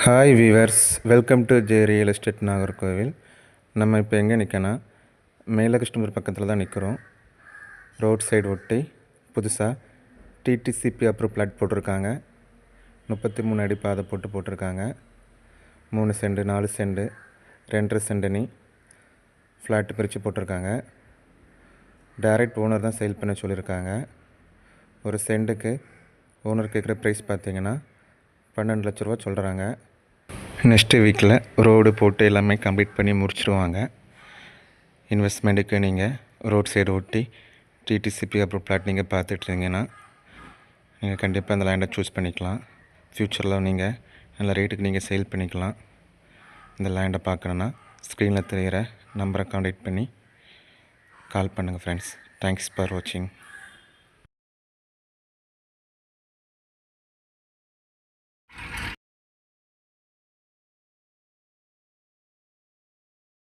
Hi viewers, welcome to J Real Estate Nagercoil. நம்ம இப்போ எங்கே நிற்கனா மேலகிருஷ்ணபுரம் பக்கத்தில் தான் நிற்கிறோம். ரோட் சைடு ஒட்டி புதுசாக டிடிசிபி அப்ரூவ் பிளாட் போட்டிருக்காங்க. 33 அடி பாதை போட்டிருக்காங்க. 3 சென்ட் 4 சென்ட் 2.5 சென்ட் ஃப்ளாட்டு பிரித்து போட்டிருக்காங்க. டைரக்ட் ஓனர் தான் சேல் பண்ண சொல்லியிருக்காங்க. ஒரு சென்ட்டுக்கு ஓனர் கேட்குற ப்ரைஸ் பார்த்திங்கன்னா 12 லட்ச ரூபா சொல்கிறாங்க. நெக்ஸ்ட்டு வீக்கில் ரோடு போட்டு எல்லாமே கம்ப்ளீட் பண்ணி முடிச்சிடுவாங்க. இன்வெஸ்ட்மெண்ட்டுக்கு நீங்கள் ரோட் சைடு ஒட்டி டிடிசிபி அப்புறம் பிளாட் நீங்கள் பார்த்துட்ருந்தீங்கன்னா நீங்கள் கண்டிப்பாக அந்த லேண்டை சூஸ் பண்ணிக்கலாம். ஃப்யூச்சரில் நீங்கள் நல்ல ரேட்டுக்கு நீங்கள் சேல் பண்ணிக்கலாம். இந்த லேண்டை பார்க்கணுன்னா ஸ்க்ரீனில் தெரிகிற நம்பரை கான்டாக்ட் பண்ணி கால் பண்ணுங்கள் ஃப்ரெண்ட்ஸ். தேங்க்ஸ் ஃபார் வாட்சிங்.